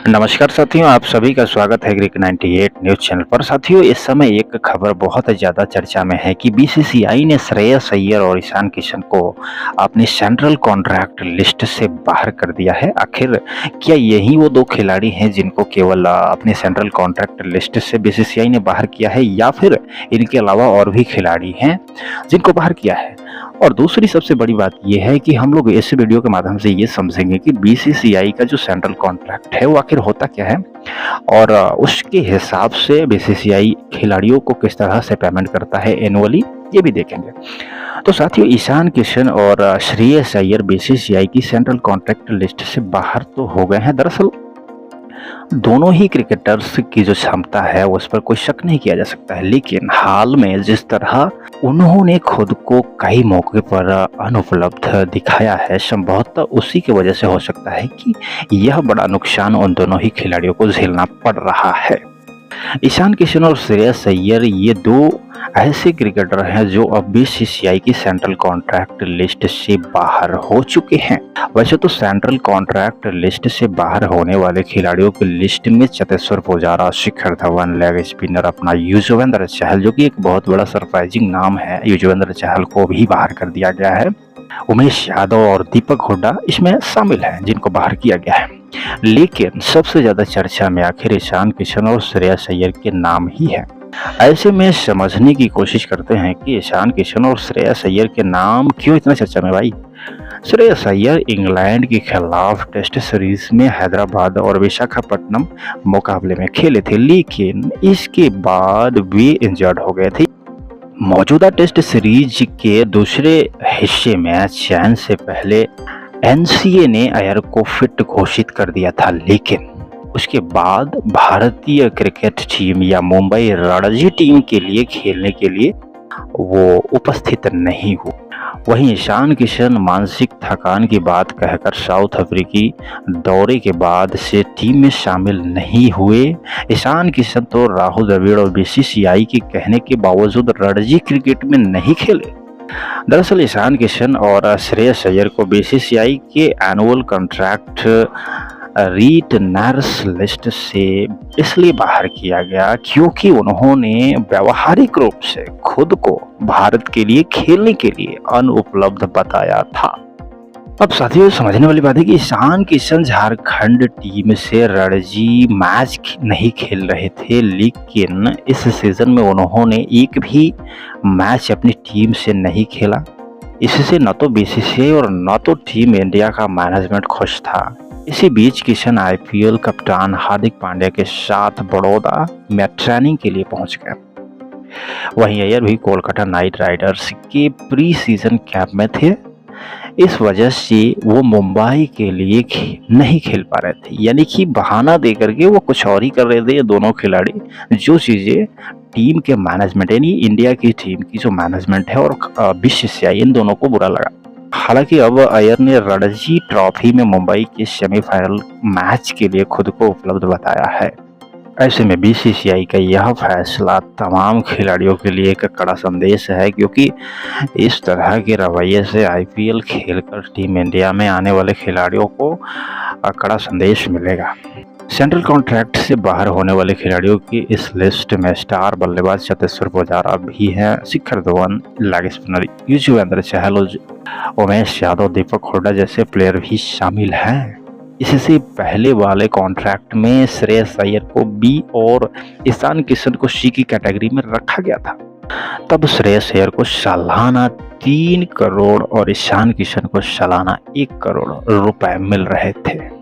नमस्कार साथियों, आप सभी का स्वागत है क्रिक 98 न्यूज़ चैनल पर। साथियों, इस समय एक खबर बहुत ज़्यादा चर्चा में है कि बीसीसीआई ने श्रेयस अय्यर और ईशान किशन को अपनी सेंट्रल कॉन्ट्रैक्ट लिस्ट से बाहर कर दिया है। आखिर क्या यही वो दो खिलाड़ी हैं जिनको केवल अपनी सेंट्रल कॉन्ट्रैक्ट लिस्ट से बीसीसीआई ने बाहर किया है, या फिर इनके अलावा और भी खिलाड़ी हैं जिनको बाहर किया है? और दूसरी सबसे बड़ी बात यह है कि हम लोग इस वीडियो के माध्यम से ये समझेंगे कि बीसीसीआई का जो सेंट्रल कॉन्ट्रैक्ट है वो आखिर होता क्या है, और उसके हिसाब से बीसीसीआई खिलाड़ियों को किस तरह से पेमेंट करता है एनुअली, ये भी देखेंगे। तो साथियों, ईशान किशन और श्रेयस अय्यर बीसीसीआई की सेंट्रल कॉन्ट्रैक्ट लिस्ट से बाहर तो हो गए हैं। दरअसल दोनों ही क्रिकेटर्स की जो क्षमता है उस पर कोई शक नहीं किया जा सकता है, लेकिन हाल में जिस तरह उन्होंने खुद को कई मौके पर अनुपलब्ध दिखाया है, संभवतः उसी की वजह से हो सकता है कि यह बड़ा नुकसान उन दोनों ही खिलाड़ियों को झेलना पड़ रहा है। ईशान किशन और श्रेयस अय्यर ये दो ऐसे क्रिकेटर हैं जो अब बीसीसीआई की सेंट्रल कॉन्ट्रैक्ट लिस्ट से बाहर हो चुके हैं। वैसे तो सेंट्रल कॉन्ट्रैक्ट लिस्ट से बाहर होने वाले खिलाड़ियों की लिस्ट में चतेश्वर पुजारा, शिखर धवन, लेग स्पिनर अपना युजवेंद्र चहल, जो कि एक बहुत बड़ा सरप्राइजिंग नाम है, युजवेंद्र चहल को भी बाहर कर दिया गया है। उमेश यादव और दीपक हुड्डा इसमें शामिल हैं जिनको बाहर किया गया है। लेकिन सबसे ज्यादा चर्चा में आखिर ईशान किशन और श्रेयस अय्यर के नाम ही है। ऐसे में समझने की कोशिश करते हैं कि ईशान किशन और श्रेयस अय्यर के नाम क्यों इतना चर्चा में भाई। श्रेयस अय्यर इंग्लैंड के खिलाफ टेस्ट सीरीज में हैदराबाद और विशाखापट्टनम मुकाबले में खेले थे, लेकिन इसके बाद वे इंजर्ड हो गए थे। मौजूदा टेस्ट सीरीज के दूसरे हिस्से में चयन से पहले एनसीए ने अय्यर को फिट घोषित कर दिया था, लेकिन उसके बाद भारतीय क्रिकेट टीम या मुंबई रणजी टीम के लिए खेलने के लिए वो उपस्थित नहीं हुआ। वहीं ईशान किशन मानसिक थकान की बात कहकर साउथ अफ्रीकी दौरे के बाद से टीम में शामिल नहीं हुए। ईशान किशन तो राहुल द्रविड़ और बीसीसीआई के कहने के बावजूद रणजी क्रिकेट में नहीं खेले। दरअसल ईशान किशन और श्रेयस अय्यर को बीसीसीआई के एनुअल कॉन्ट्रैक्ट रिटेनर्स लिस्ट से इसलिए बाहर किया गया क्योंकि उन्होंने व्यावहारिक रूप से खुद को भारत के लिए खेलने के लिए अनुपलब्ध बताया था। अब साथियों, समझने वाली बात है कि ईशान किशन झारखंड टीम से रणजी मैच नहीं खेल रहे थे, लेकिन इस सीजन में उन्होंने एक भी मैच अपनी टीम से नहीं खेला। इससे न तो बीसीसीआई और न तो टीम इंडिया का मैनेजमेंट खुश था। इसी बीच किशन आईपीएल कप्तान हार्दिक पांड्या के साथ बड़ौदा में ट्रेनिंग के लिए पहुंच गए। वहीं अय्यर भी कोलकाता नाइट राइडर्स के प्री सीजन कैंप में थे। इस वजह से वो मुंबई के लिए नहीं खेल पा रहे थे, यानी कि बहाना दे करके वो कुछ और ही कर रहे थे ये दोनों खिलाड़ी, जो चीज़ें टीम के मैनेजमेंट यानी इंडिया की टीम की जो मैनेजमेंट है और बीसीसीआई, इन दोनों को बुरा लगा। हालांकि अब अय्यर ने रणजी ट्रॉफी में मुंबई के सेमीफाइनल मैच के लिए खुद को उपलब्ध बताया है। ऐसे में बीसीसीआई का यह फैसला तमाम खिलाड़ियों के लिए एक कड़ा संदेश है, क्योंकि इस तरह के रवैये से आईपीएल खेलकर टीम इंडिया में आने वाले खिलाड़ियों को कड़ा संदेश मिलेगा। सेंट्रल कॉन्ट्रैक्ट से बाहर होने वाले खिलाड़ियों की इस लिस्ट में स्टार बल्लेबाज चतेश्वर पुजारा भी हैं, शिखर धवन, लेग स्पिनर युजवेंद्र चहल, उमेश यादव, दीपक हुड्डा जैसे प्लेयर भी शामिल हैं। इससे पहले वाले कॉन्ट्रैक्ट में श्रेयस अय्यर को बी और ईशान किशन को सी की कैटेगरी में रखा गया था। तब श्रेयस अय्यर को सालाना 3 करोड़ और ईशान किशन को सालाना 1 करोड़ रुपए मिल रहे थे।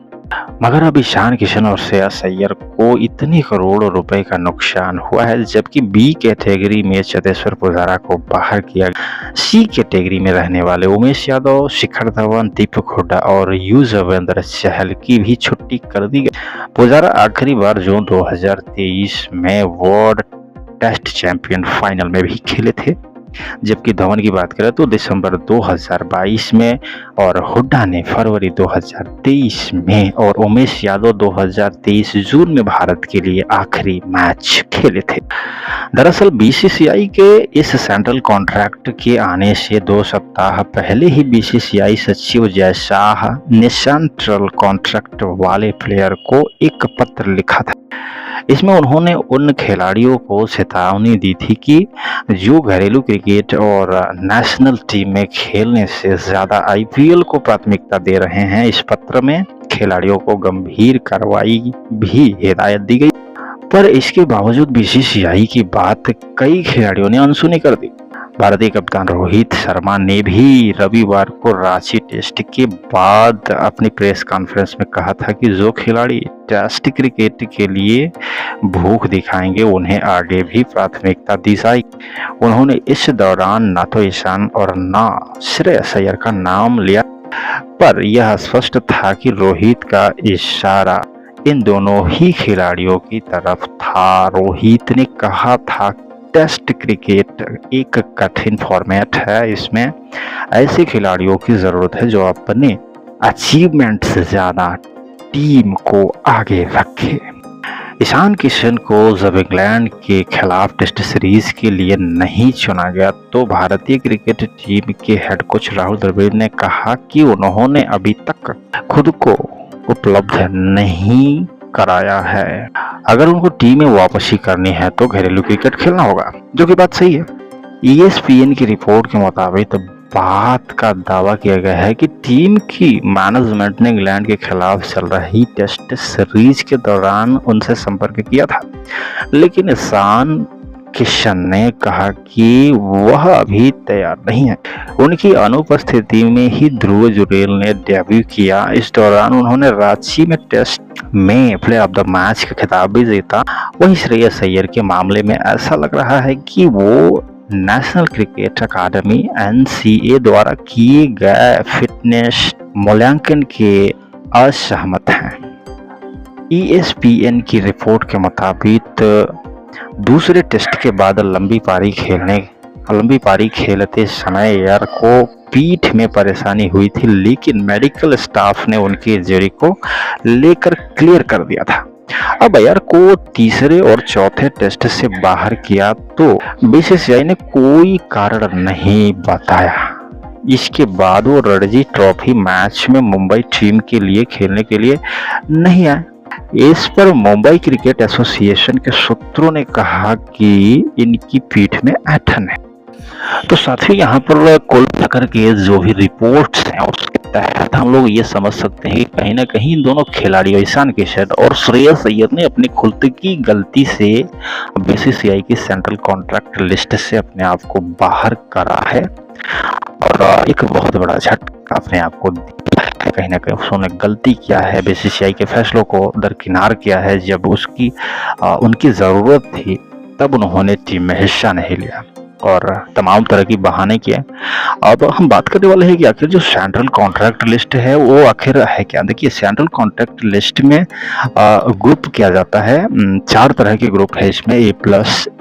मगर अब ईशान किशन और श्रेयस अय्यर को इतने करोड़ रुपए का नुकसान हुआ है, जबकि बी कैटेगरी में चतेश्वर पुजारा को बाहर किया गया। सी कैटेगरी में रहने वाले उमेश यादव, शिखर धवन, दीपक हुड्डा और युजवेंद्र चहल की भी छुट्टी कर दी गई। पुजारा आखिरी बार जून 2023 में वर्ल्ड टेस्ट चैंपियन फाइनल में भी खेले थे। जबकि धवन की बात करें तो दिसंबर 2022 में और हुड्डा ने फरवरी 2023 में और उमेश यादव 2023 जून में भारत के लिए आखिरी मैच खेले थे। दरअसल बीसीसीआई के इस सेंट्रल कॉन्ट्रैक्ट के आने से 2 सप्ताह पहले ही बीसीसीआई सचिव जय शाह ने सेंट्रल कॉन्ट्रैक्ट वाले प्लेयर को एक पत्र लिखा था। इसमें उन्होंने उन खिलाड़ियों को चेतावनी दी थी कि जो घरेलू क्रिकेट और नेशनल टीम में खेलने से ज्यादा आईपीएल को प्राथमिकता दे रहे हैं। इस पत्र में खिलाड़ियों को गंभीर कार्रवाई भी हिदायत दी गई, पर इसके बावजूद बीसीसीआई की बात कई खिलाड़ियों ने अनसुनी कर दी। भारतीय कप्तान रोहित शर्मा ने भी रविवार को रांची टेस्ट के बाद अपनी प्रेस कॉन्फ्रेंस में कहा था कि जो खिलाड़ी टेस्ट क्रिकेट के लिए भूख दिखाएंगे उन्हें आगे भी प्राथमिकता दी जाएगी। उन्होंने इस दौरान न तो ईशान और न श्रेयस अय्यर का नाम लिया, पर यह स्पष्ट था कि रोहित का इशारा इन दोनों ही खिलाड़ियों की तरफ था। रोहित ने कहा था टेस्ट क्रिकेट एक कठिन फॉर्मेट है, इसमें ऐसे खिलाड़ियों की जरूरत है जो अपने अचीवमेंट से ज्यादा टीम को आगे रखे। ईशान किशन को जब इंग्लैंड के खिलाफ टेस्ट सीरीज के लिए नहीं चुना गया तो भारतीय क्रिकेट टीम के हेड कोच राहुल द्रविड़ ने कहा कि उन्होंने अभी तक खुद को उपलब्ध नहीं कराया है। अगर उनको टीम में वापसी करनी है तो घरेलू क्रिकेट खेलना होगा, जो कि बात सही है। ESPN की रिपोर्ट के मुताबिक बात का दावा किया गया है कि टीम की मैनेजमेंट ने इंग्लैंड के खिलाफ चल रही टेस्ट सीरीज के दौरान उनसे संपर्क किया था, लेकिन ईशान किशन ने कहा कि वह अभी तैयार नहीं है। उनकी अनुपस्थिति में ही ध्रुव जुरेल ने डेब्यू किया। इस दौरान उन्होंने रांची में टेस्ट में प्लेयर ऑफ द मैच का खिताब भी जीता। वहीं श्रेयस अय्यर के मामले में ऐसा लग रहा है कि वो नेशनल क्रिकेट अकादमी NCA द्वारा किए गए फिटनेस मूल्यांकन के असहमत हैं। ESPN की रिपोर्ट के मुताबिक दूसरे टेस्ट के बाद लंबी पारी खेलते समय अय्यर को पीठ में परेशानी हुई थी, लेकिन मेडिकल स्टाफ ने उनकी इंजरी को लेकर क्लियर कर दिया था। अब अय्यर को तीसरे और चौथे टेस्ट से बाहर किया तो बीसीसीआई ने कोई कारण नहीं बताया। इसके बाद वो रणजी ट्रॉफी मैच में मुंबई टीम के लिए खेलने के लिए नहीं आए। इस पर मुंबई क्रिकेट एसोसिएशन के सूत्रों ने कहा कि इनकी पीठ में ऐंठन है। तो साथियों, यहाँ पर कुल मिलाकर के जो भी रिपोर्ट्स हैं उसके तहत हम लोग ये समझ सकते हैं कि कहीं ना कहीं इन दोनों खिलाड़ियों ईशान किशन और श्रेयस अय्यर ने अपनी खुद की गलती से बीसीसीआई की सेंट्रल कॉन्ट्रैक्ट लिस्ट से अपने आप को बाहर करा है और एक बहुत बड़ा झटका अपने आप को कहीं ना कहीं उसने गलती किया है, बीसीसीआई के फैसलों को दरकिनार किया है। जब उनकी ज़रूरत थी तब उन्होंने टीम में हिस्सा नहीं लिया और तमाम तरह की बहाने किए। अब हम बात करने वाले हैं कि आखिर जो सेंट्रल कॉन्ट्रैक्ट लिस्ट है वो आखिर है क्या। देखिए, सेंट्रल कॉन्ट्रैक्ट लिस्ट में ग्रुप किया जाता है। 4 तरह के ग्रुप है इसमें, A+,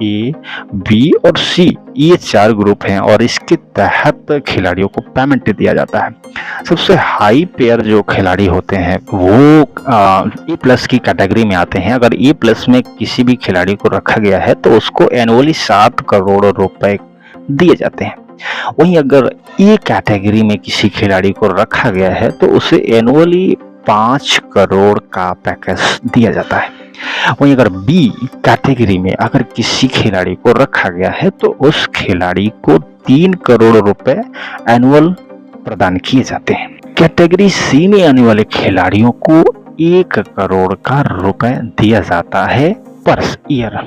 A, B और C, ये 4 ग्रुप हैं और इसके तहत खिलाड़ियों को पेमेंट दिया जाता है। सबसे हाई पेयर जो खिलाड़ी होते हैं वो A+ की कैटेगरी में आते हैं। अगर A+ में किसी भी खिलाड़ी को रखा गया है तो उसको एनुअली 7 करोड़ रुपए दिए जाते हैं। वहीं अगर ए कैटेगरी में किसी खिलाड़ी को रखा गया है तो उसे एनुअली 5 करोड़ का पैकेज दिया जाता है। वहीं अगर बी कैटेगरी में अगर किसी खिलाड़ी को रखा गया है तो उस खिलाड़ी को 3 करोड़ रुपए एनुअल प्रदान किए जाते हैं। कैटेगरी सी में आने वाले खिलाड़ियों को 1 करोड़ का रुपए दिया जाता है पर ईयर।